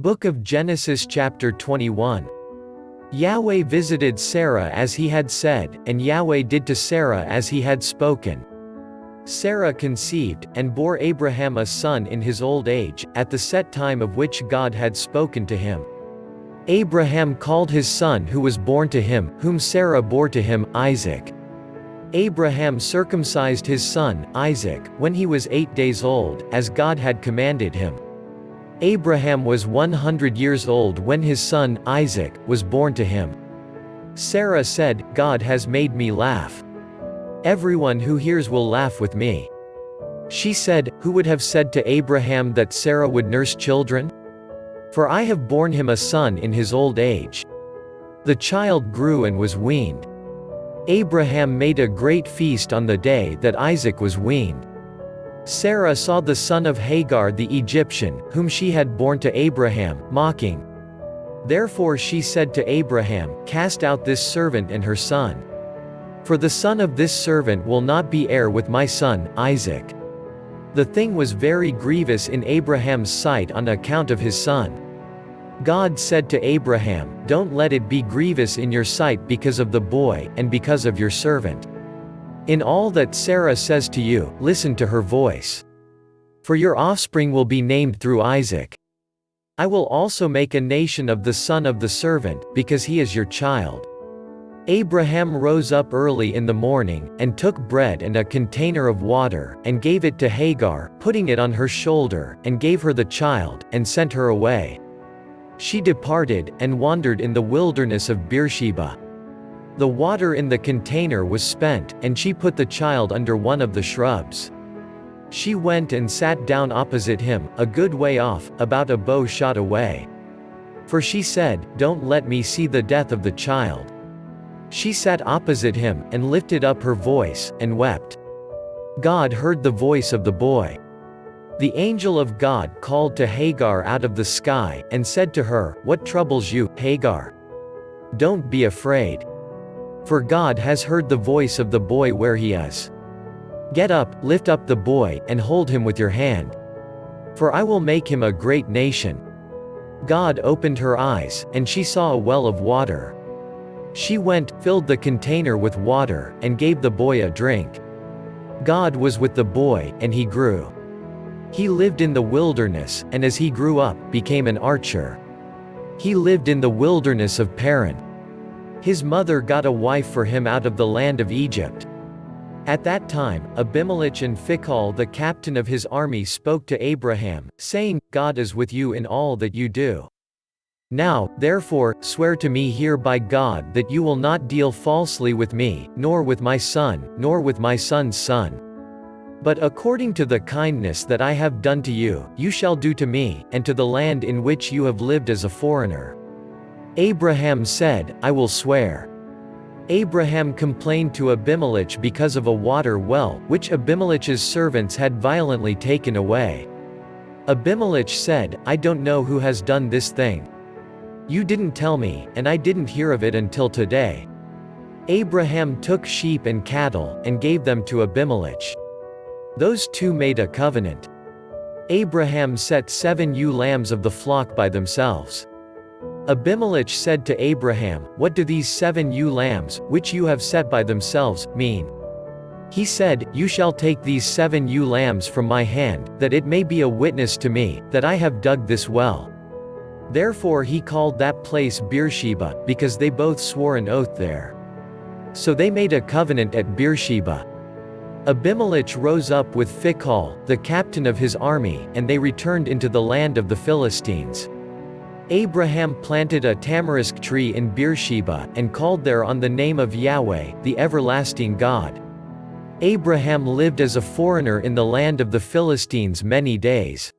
Book of Genesis chapter 21. Yahweh visited Sarah as he had said, and Yahweh did to Sarah as he had spoken. Sarah conceived, and bore Abraham a son in his old age, at the set time of which God had spoken to him. Abraham called his son who was born to him, whom Sarah bore to him, Isaac. Abraham circumcised his son, Isaac, when he was 8 days old, as God had commanded him. Abraham was 100 years old when his son, Isaac, was born to him. Sarah said, "God has made me laugh. Everyone who hears will laugh with me." She said, "Who would have said to Abraham that Sarah would nurse children? For I have borne him a son in his old age." The child grew and was weaned. Abraham made a great feast on the day that Isaac was weaned. Sarah saw the son of Hagar the Egyptian, whom she had borne to Abraham, mocking. Therefore she said to Abraham, "Cast out this servant and her son. For the son of this servant will not be heir with my son, Isaac." The thing was very grievous in Abraham's sight on account of his son. God said to Abraham, "Don't let it be grievous in your sight because of the boy, and because of your servant. In all that Sarah says to you, listen to her voice. For your offspring will be named through Isaac. I will also make a nation of the son of the servant, because he is your child." Abraham rose up early in the morning, and took bread and a container of water, and gave it to Hagar, putting it on her shoulder, and gave her the child, and sent her away. She departed, and wandered in the wilderness of Beersheba. The water in the container was spent, and she put the child under one of the shrubs. She went and sat down opposite him, a good way off, about a bow shot away. For she said, "Don't let me see the death of the child." She sat opposite him, and lifted up her voice, and wept. God heard the voice of the boy. The angel of God called to Hagar out of the sky, and said to her, "What troubles you, Hagar? Don't be afraid. For God has heard the voice of the boy where he is. Get up, lift up the boy, and hold him with your hand. For I will make him a great nation." God opened her eyes, and she saw a well of water. She went, filled the container with water, and gave the boy a drink. God was with the boy, and he grew. He lived in the wilderness, and as he grew up, became an archer. He lived in the wilderness of Paran. His mother got a wife for him out of the land of Egypt. At that time, Abimelech and Phicol the captain of his army spoke to Abraham, saying, "God is with you in all that you do. Now, therefore, swear to me here by God that you will not deal falsely with me, nor with my son, nor with my son's son. But according to the kindness that I have done to you, you shall do to me, and to the land in which you have lived as a foreigner." Abraham said, "I will swear." Abraham complained to Abimelech because of a water well, which Abimelech's servants had violently taken away. Abimelech said, "I don't know who has done this thing. You didn't tell me, and I didn't hear of it until today." Abraham took sheep and cattle, and gave them to Abimelech. Those two made a covenant. Abraham set 7 ewe lambs of the flock by themselves. Abimelech said to Abraham, "What do these 7 ewe lambs, which you have set by themselves, mean?" He said, "You shall take these 7 ewe lambs from my hand, that it may be a witness to me, that I have dug this well." Therefore he called that place Beersheba, because they both swore an oath there. So they made a covenant at Beersheba. Abimelech rose up with Phicol, the captain of his army, and they returned into the land of the Philistines. Abraham planted a tamarisk tree in Beersheba, and called there on the name of Yahweh, the everlasting God. Abraham lived as a foreigner in the land of the Philistines many days.